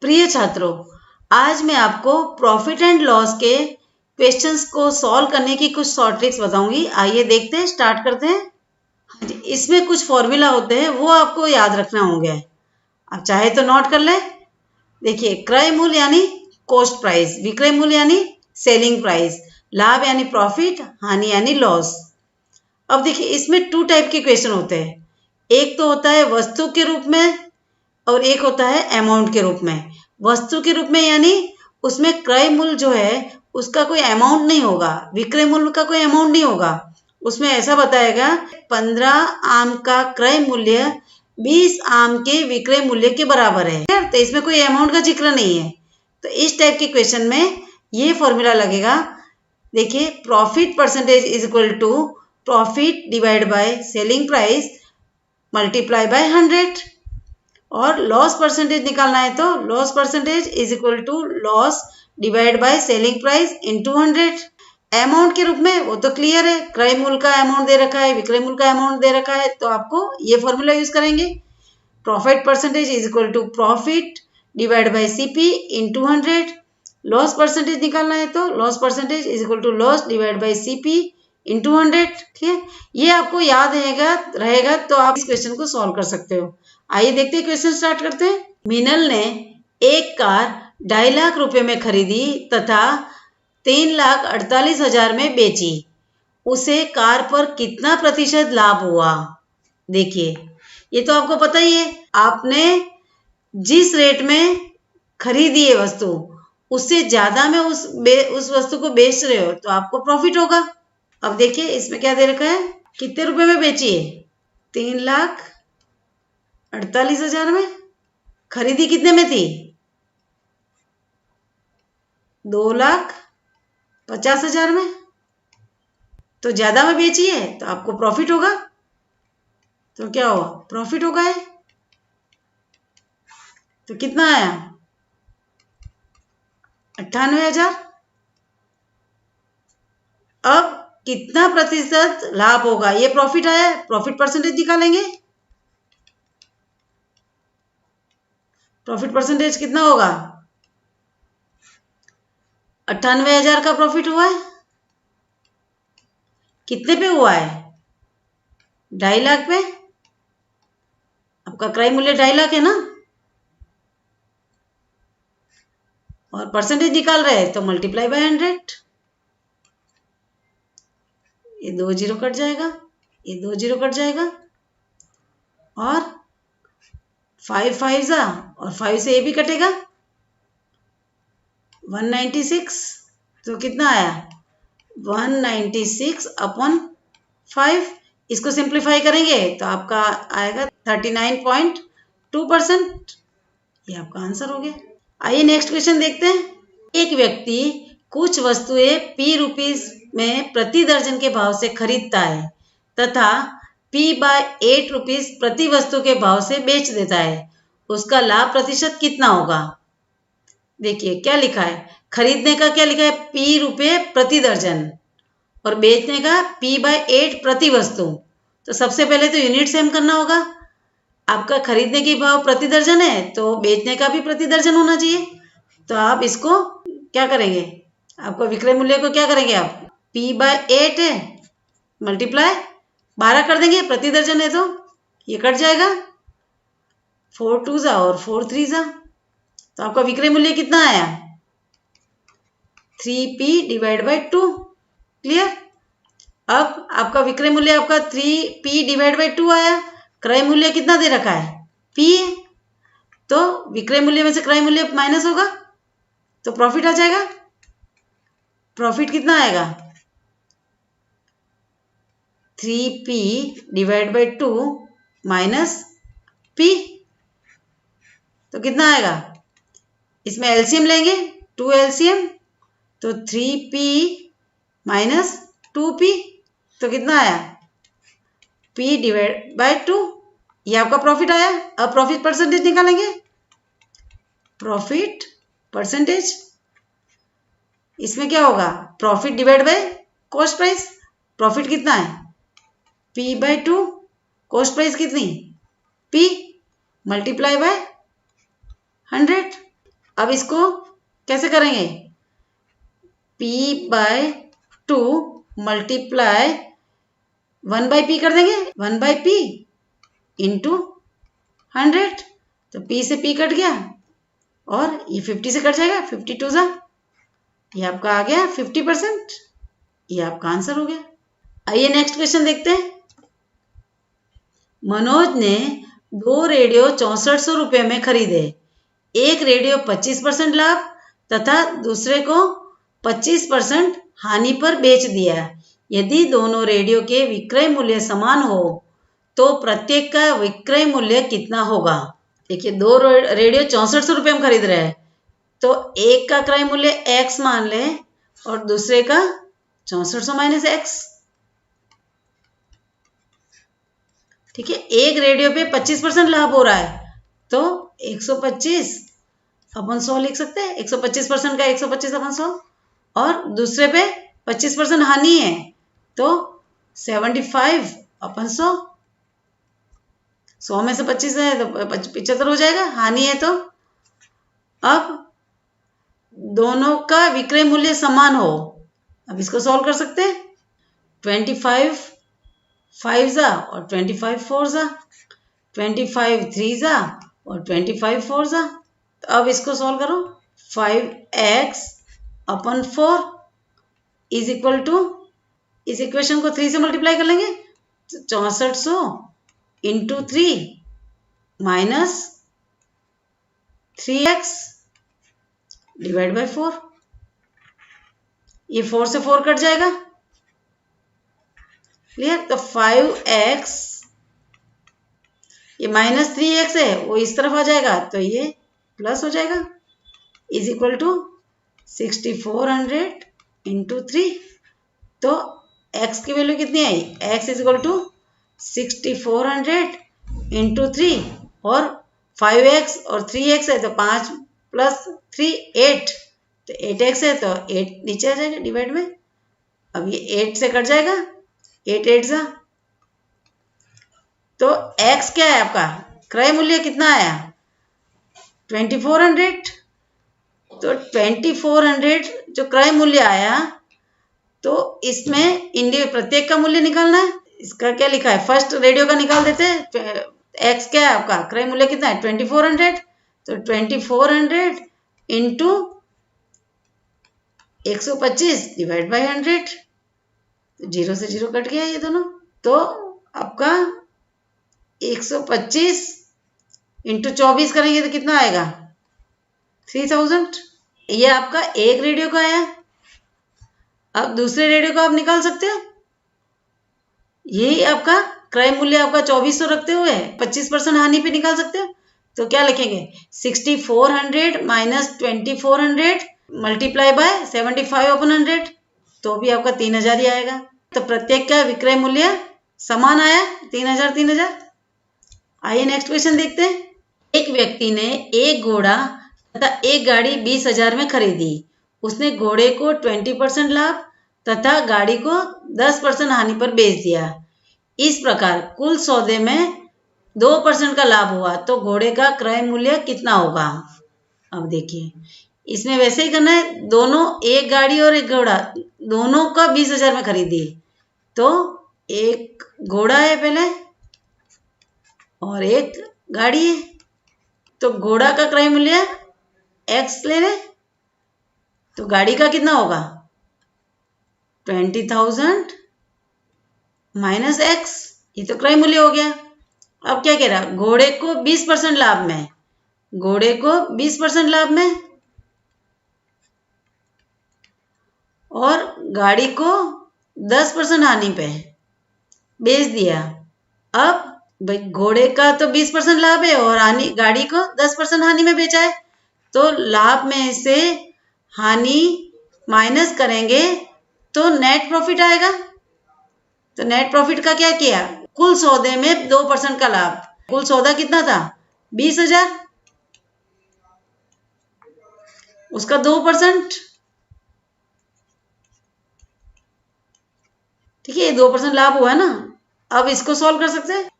प्रिय छात्रों, आज मैं आपको प्रॉफिट एंड लॉस के क्वेश्चंस को सॉल्व करने की कुछ शॉर्ट ट्रिक्स बताऊंगी। आइए देखते हैं, स्टार्ट करते हैं। हाँ जी, इसमें कुछ फॉर्मूला होते हैं, वो आपको याद रखना होंगे। आप चाहे तो नोट कर लें। देखिए, क्रय मूल्य यानी कॉस्ट प्राइस, विक्रय मूल्य यानी सेलिंग प्राइस, लाभ यानी प्रॉफिट, हानि यानी लॉस। अब देखिए, इसमें 2 टाइप के क्वेश्चन होते हैं। एक तो होता है वस्तु के रूप में और एक होता है अमाउंट के रूप में। वस्तु के रूप में यानी उसमें क्रय मूल्य जो है उसका कोई अमाउंट नहीं होगा, विक्रय मूल्य का कोई अमाउंट नहीं होगा। उसमें ऐसा बताएगा 15 आम का क्रय मूल्य 20 आम के विक्रय मूल्य के बराबर है, तो इसमें कोई अमाउंट का जिक्र नहीं है। तो इस टाइप के क्वेश्चन में ये फॉर्मूला लगेगा। देखिए, profit percentage is equal to profit divide by selling price multiply by 100। और लॉस परसेंटेज निकालना है तो loss percentage is equal to loss divide by selling price into 100। Amount के रूप में वो तो क्लियर है, क्रय मूल्य का अमाउंट दे रखा है, विक्रय मूल्य का अमाउंट दे रखा है, तो आपको ये फॉर्मूला यूज करेंगे। Profit percentage is equal to profit divide by CP into 100। Loss percentage निकालना है तो loss percentage is equal to loss divide by CP into 100। ठीक है, ये आपको याद रहेगा तो आप इस क्वेश्चन को सॉल्व कर सकते हो। आइए देखते हैं, क्वेश्चन स्टार्ट करते हैं। मीनल ने एक कार 2.5 लाख रुपए में खरीदी तथा 3,48,000 में बेची। उसे कार पर कितना प्रतिशत लाभ हुआ? देखिए, ये तो आपको पता ही है। आपने जिस रेट में खरीदी है वस्तु, उससे ज्यादा में उस वस्तु को बेच रहे हो तो आपको प्रॉफिट होगा। अब देखिए, इसमें क्या दे रखा है, कितने रुपए में बेची है? 3,48,000 में। खरीदी कितने में थी? 2,50,000 में। तो ज्यादा में बेची है तो आपको प्रॉफिट होगा। तो क्या हुआ? प्रॉफिट होगा है। तो कितना आया? 98,000। अब कितना प्रतिशत लाभ होगा? ये प्रॉफिट आया, प्रॉफिट परसेंटेज निकालेंगे। प्रॉफिट परसेंटेज कितना होगा? 98,000 का प्रॉफिट हुआ है। कितने पे हुआ है? 2.5 लाख पे। आपका क्रय मूल्य 2.5 लाख है ना, और परसेंटेज निकाल रहे हैं तो मल्टीप्लाई बाय 100। ये 2 जीरो कट जाएगा, ये 2 जीरो कट जाएगा, और 5 5 जा, और 5 से ये भी कटेगा, 196। तो कितना आया? 196 अपॉन 5। इसको सिंप्लीफाई करेंगे तो आपका आएगा 39.2%। ये आपका आंसर हो गया। आइए नेक्स्ट क्वेश्चन देखते हैं। एक व्यक्ति कुछ वस्तुएं P रुपीस में प्रति दर्जन के भाव से खरीदता है तथा P/8 रुपीस प्रति वस्तु के भाव से बेच देता है। उसका लाभ प्रतिशत कितना होगा? देखिए क्या लिखा है, खरीदने का क्या लिखा है? P रुपये प्रति दर्जन, और बेचने का P/8 प्रति वस्तु। तो सबसे पहले तो यूनिट सेम करना होगा। आपका खरीदने की भाव प्रति दर्जन है तो बेचने का भी प्रति दर्जन होना चाहिए। तो आप इसको क्या करेंगे, आपको विक्रय मूल्य को क्या करेंगे, आप P/8 है, मल्टीप्लाई 12 कर देंगे, प्रति दर्जन है तो ये कट जाएगा, 4 2 जा और 4 3 जा। तो आपका विक्रय मूल्य कितना आया? 3P divide by 2। क्लियर? अब आपका विक्रय मूल्य आपका 3P डिवाइड बाय 2 आया। क्रय मूल्य कितना दे रखा है? P है, तो विक्रय मूल्य में से क्रय मूल्य माइनस होगा तो प्रॉफिट आ जाएगा। प्रॉफिट कितना आएगा? 3P divide by 2 minus P। तो कितना आएगा? इसमें एलसीएम लेंगे, 2 एलसीएम, तो 3P माइनस 2P। तो कितना आया? P divide by 2। ये आपका प्रॉफिट आया। अब प्रॉफिट परसेंटेज निकालेंगे। प्रॉफिट परसेंटेज, इसमें क्या होगा? Profit divide by cost price. Profit कितना है? P/2। कॉस्ट प्राइस कितनी? P, multiply by 100। अब इसको कैसे करेंगे, P/2 मल्टीप्लाई 1/P कर देंगे, 1/P इंटू 100, तो P से P कट गया और ये 50 से कट जाएगा, 52 जा, ये आपका आ गया 50%, ये आपका आंसर हो गया। आइए नेक्स्ट क्वेश्चन देखते हैं। मनोज ने 2 रेडियो 6400 रुपये में खरीदे। एक रेडियो 25% लाभ तथा दूसरे को 25% हानि पर बेच दिया। यदि दोनों रेडियो के विक्रय मूल्य समान हो तो प्रत्येक का विक्रय मूल्य कितना होगा। देखिए 2 रेडियो 6400 रुपये में खरीद रहे हैं, तो एक का क्रय मूल्य x मान लें और दूसरे का 6400 माइनस x। ठीक है, एक रेडियो पे 25% लाभ हो रहा है तो 125/100 लिख सकते हैं, 125% का 125/100, और दूसरे पे 25% हानि है तो 75/100। 100 में से 25 है तो 75 हो जाएगा, हानि है तो। अब दोनों का विक्रय मूल्य समान हो, अब इसको सॉल्व कर सकते हैं। 25 5 जा और 25 4 जा, 25 3 जा और 25 4 जा, तो अब इसको सॉल्व करो। 5x/4 इज इक्वल टू, इस इक्वेशन को 3 से मल्टीप्लाई कर लेंगे, 6400 into 3 minus 3x divide by 4, ये 4 से 4 कट जाएगा, क्लियर। तो 5x, ये माइनस 3x है वो इस तरफ आ जाएगा तो ये प्लस हो जाएगा, इज इक्वल टू 6400 इंटू 3। तो x की वैल्यू कितनी आई, x is equal to 6400 into 3, और 5x और 3x है तो 5 प्लस 3 8, तो 8x है तो 8 नीचे आ जाएगा डिवाइड में। अब ये 8 से कट जाएगा, 8 8 जा, तो x क्या है आपका, क्रय मूल्य कितना आया 2400। तो 2400 जो क्रय मूल्य आया, तो इसमें प्रत्येक का मूल्य निकालना है। इसका क्या लिखा है, फर्स्ट रेडियो का निकाल देते हैं। x क्या है आपका, क्रय मूल्य कितना है 2400, तो 2400 इंटू 125 डिवाइड बाई 100, 0 से 0 कट गया ये दोनों, तो आपका 125 इंटू 24 करेंगे तो कितना आएगा 3000। ये आपका एक रेडियो का आया। अब दूसरे रेडियो को आप निकाल सकते हो, यही आपका क्रय मूल्य आपका 2400 रखते हुए 25% हानि पे निकाल सकते हो। तो क्या लिखेंगे, 6400 माइनस 2400 मल्टीप्लाई बाय 75/100, तो भी आपका 3000 ही आएगा। तो प्रत्येक का विक्रय मूल्य समान आया 3000 3000। आइए नेक्स्ट क्वेश्चन देखते हैं। एक व्यक्ति ने एक घोड़ा तथा एक गाड़ी 20,000 में खरीदी। उसने घोड़े को 20% लाभ तथा गाड़ी को 10% हानि पर बेच दिया। इस प्रकार कुल सौदे में 2% का लाभ हुआ, तो घोड़े का क्रय मूल्य कितना होगा। अब देखिए इसमें वैसे ही करना है, दोनों एक गाड़ी और एक घोड़ा दोनों का 20,000 में खरीदी, तो एक घोड़ा है पहले और एक गाड़ी है, तो घोड़ा का क्रय मूल्य x ले लें, तो गाड़ी का कितना होगा 20,000 माइनस x, ये तो क्रय मूल्य हो गया। अब क्या कह रहा, घोड़े को 20% लाभ में, घोड़े को 20% लाभ में और गाड़ी को 10% हानि पे बेच दिया। अब भाई घोड़े का तो 20% लाभ है और गाड़ी को 10% हानि में बेचा है, तो लाभ में से हानि माइनस करेंगे तो नेट प्रॉफिट आएगा। तो नेट प्रॉफिट का क्या किया, कुल सौदे में 2% का लाभ, कुल सौदा कितना था 20,000, उसका 2%, ठीक है, ये 2% लाभ हुआ ना। अब इसको सॉल्व कर सकते हैं।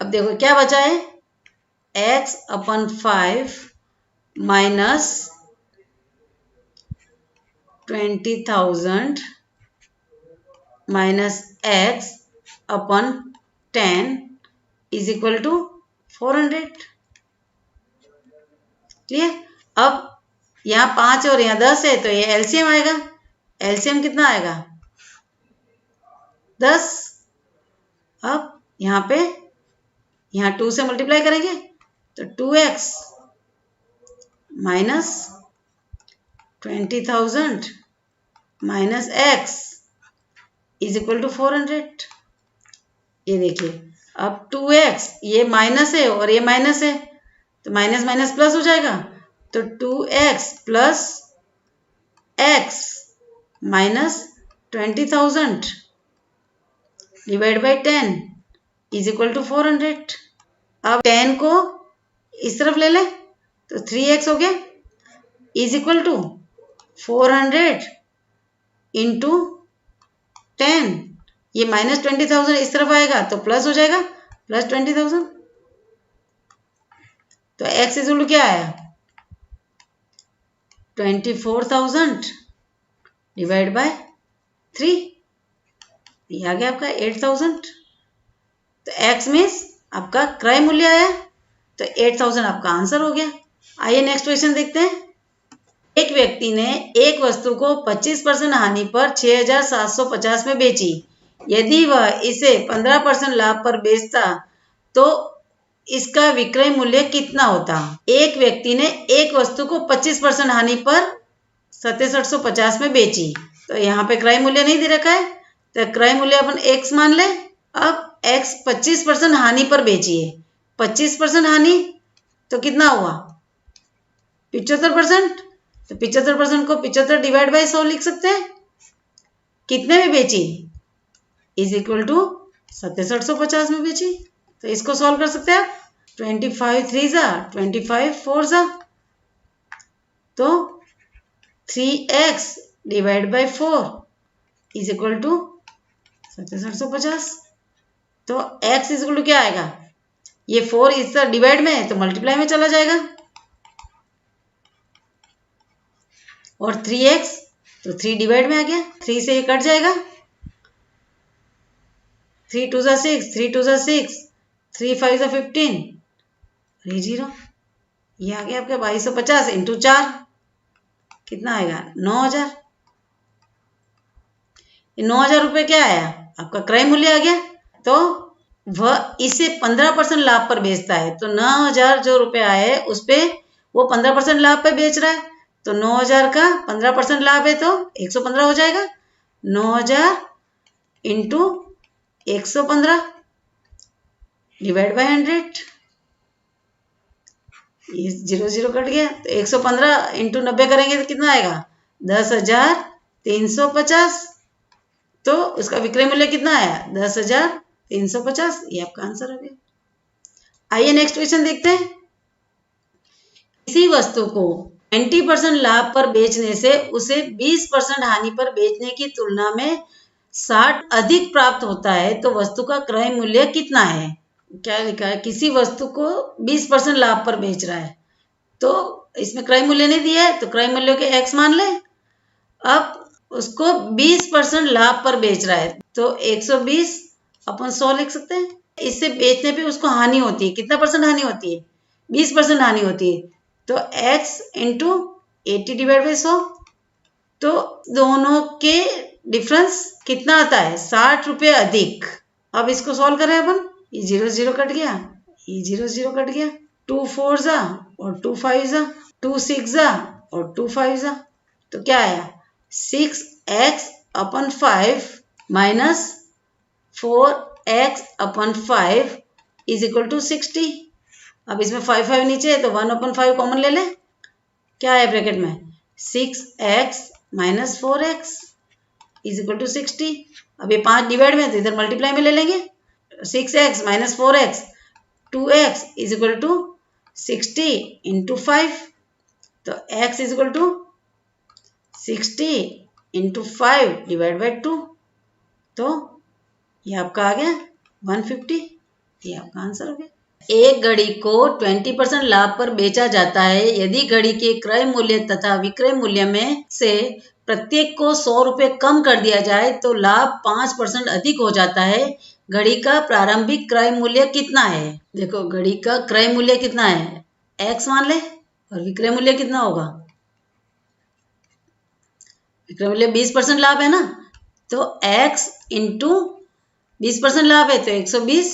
अब देखो क्या बचा है, x/5 माइनस 20,000 माइनस x अपन 10 इज इक्वल टू 400। क्लियर। अब यहाँ 5 और यहाँ 10 है तो ये एलसीएम आएगा। एलसीएम कितना आएगा? 10। अब यहाँ पे यहाँ 2 से मल्टीप्लाई करेंगे तो 2x minus 20,000 minus x is equal to 400। ये देखिए अब 2x, ये माइनस है और ये माइनस है तो माइनस माइनस प्लस हो जाएगा, तो 2x plus x minus 20,000 divide by 10 is equal to 400। अब 10 को इस तरफ ले ले तो 3x हो गया इज इक्वल टू 400 इंटू 10। ये माइनस 20,000 इस तरफ आएगा तो प्लस हो जाएगा, प्लस 20,000। तो x इज इक्वल टू क्या आया? 24,000 डिवाइड बाय 3, ये आ गया आपका 8,000। तो x मीन्स आपका क्रय मूल्य आया, तो 8,000 आपका आंसर हो गया। आइए नेक्स्ट क्वेश्चन देखते हैं। एक व्यक्ति ने एक वस्तु को 25% हानि पर 6,750 में बेची। यदि वह इसे 15% लाभ पर बेचता तो इसका विक्रय मूल्य कितना होता? एक व्यक्ति ने एक वस्तु को 25% हानि पर 6,750 में बेची, तो यहाँ पे क्रय मूल्य नहीं दे रखा है, तो क्रय मूल्य अपन x मान ले। अब x 25% हानि पर बेची है, 25% हानि तो कितना हुआ? 75%। तो 75% को 75 डिवाइड बाई 100 लिख सकते हैं। कितने में बेची? इज इक्वल टू 6,750 में बेची। तो इसको सॉल्व कर सकते हैं आप। 25 3 जा 25 4 जा, तो 3x divide by 4 is equal to 6,750। तो x इज इक्वल टू क्या आएगा? ये 4 इस तरह डिवाइड में है तो मल्टीप्लाई में चला जाएगा, और 3x तो 3 डिवाइड में आ गया, 3 से ये कट जाएगा, 3 2 जा 6, 3 2 जा 6, 3 5 जा 15, 3 0, ये आ गया आपका 2250 इंटू 4 कितना आएगा? 9,000। ये 9,000 रुपये क्या आया? आपका क्रय मूल्य आ गया। तो वह इसे 15% लाभ पर बेचता है, तो 9,000 जो रुपये आए उस पे वो 15% लाभ पे बेच रहा है, तो 9,000 का 15% लाभ है तो 115 हो जाएगा। 9,000 इंटू 115 डिवाइड बाई 100, ये 0 0 कट गया, तो 115 इंटू 90 करेंगे तो कितना आएगा? 10,350। तो उसका विक्रय मूल्य कितना आया? 10,350। ये आपका आंसर हो गया। आइए नेक्स्ट क्वेश्चन देखते हैं। किसी वस्तु को 20% लाभ पर बेचने से उसे 20% हानि पर बेचने की तुलना में 60 अधिक प्राप्त होता है, तो वस्तु का क्रय मूल्य कितना है? क्या लिखा है? किसी वस्तु को 20% लाभ पर बेच रहा है, तो इसमें क्रय मूल्य नहीं दिया है तो क्रय मूल्य के x मान ले। अब उसको 20% लाभ पर बेच रहा है तो 120 अपन 100 लिख सकते हैं। इससे बेचने पे उसको हानि होती है, कितना परसेंट हानि होती है? 20% हानि होती है, तो x इंटू 80 डिवाइड बाई 100, तो दोनों के डिफरेंस कितना आता है? 60 रुपये अधिक। अब इसको सॉल्व करें अपन, ये 0 0 कट गया, ये 0 0 कट गया, 2 4 जा और 2 5 जा, 2 6 जा और 2 5 जा, तो क्या आया? 6x अपन 5 माइनस 4x अपन 5 इज इक्वल टू 60। अब इसमें 5 5 नीचे है तो 1 अपन 5 कॉमन ले ले, क्या है ब्रैकेट में? 6x minus 4x is equal to 60। अब ये 5 डिवाइड में तो इधर मल्टीप्लाई में ले लेंगे, 6x minus 4x 2x is equal to 60 into 5, तो x is equal to 60 into 5 divide by 2, तो ये आपका आ गया 150। ये आपका आंसर हो गया। एक घड़ी को 20% लाभ पर बेचा जाता है। यदि घड़ी के क्रय मूल्य तथा विक्रय मूल्य में से प्रत्येक को 100 रुपये कम कर दिया जाए तो लाभ 5% अधिक हो जाता है। घड़ी का प्रारंभिक क्रय मूल्य कितना है? देखो घड़ी का क्रय मूल्य कितना है, x मान ले, और विक्रय मूल्य कितना होगा? विक्रय मूल्य 20% लाभ है ना, तो x इंटू 20% लाभ है तो 120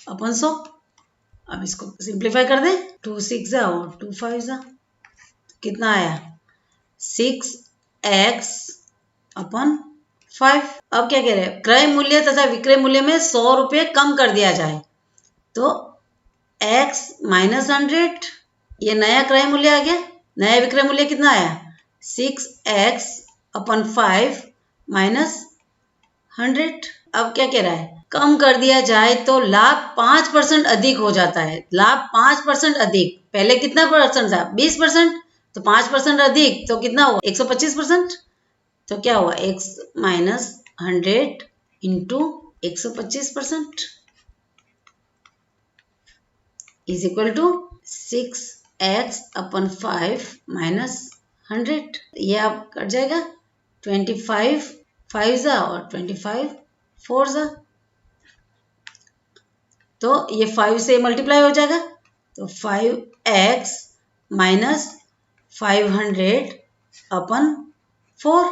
अपन 100। अब इसको सिंप्लीफाई कर दे, 2 6 और 2 5 कितना आया? 6x अपन 5। अब क्या कह रहे हैं? क्रय मूल्य तथा विक्रय मूल्य में 100 रुपये कम कर दिया जाए तो x माइनस 100, ये नया क्रय मूल्य आ गया। नया विक्रय मूल्य कितना आया? 6x अपन 5 माइनस 100। अब क्या कह रहा है? कम कर दिया जाए तो लाभ 5% अधिक हो जाता है। लाभ 5% अधिक, पहले कितना परसेंट था? 20%, तो 5% अधिक तो कितना हुआ? 125%। तो क्या हुआ? x minus 100 into 125% is equal to 6x अपन 5 माइनस 100। ये आप कट जाएगा, 25 5 और 25 4 तो ये 5 से मल्टीप्लाई हो जाएगा, तो 5x माइनस 500 अपन 4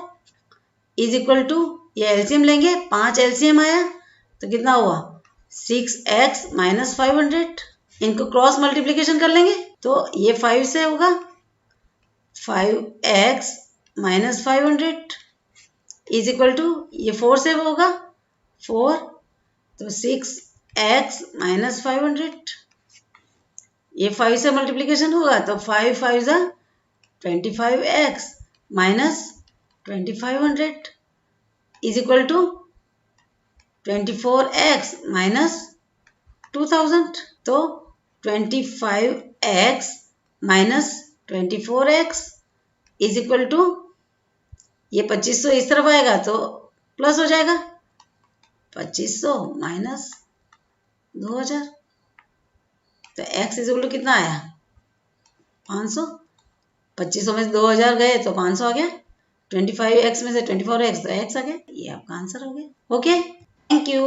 इज इक्वल टू, ये एलसीएम लेंगे, 5 एलसीएम आया तो कितना हुआ? 6x minus 500। इनको क्रॉस मल्टीप्लीकेशन कर लेंगे तो ये 5 से होगा 5x minus 500 is equal to, ये 4 से होगा 4 तो 6x माइनस 500। ये 5 से मल्टीप्लीकेशन होगा तो 5 5 25x minus 2500 is equal to 24x minus 2000। तो 25x minus 24x is equal to, ये 2500 इस तरफ आएगा तो प्लस हो जाएगा, 2500 माइनस 2000। तो x इज इक्वल टू कितना आया? 500। 2500 में से 2000 गए तो 500 आ गया। 25x में से 24x तो x आ गया। ये आपका आंसर हो गया। Okay, thank you.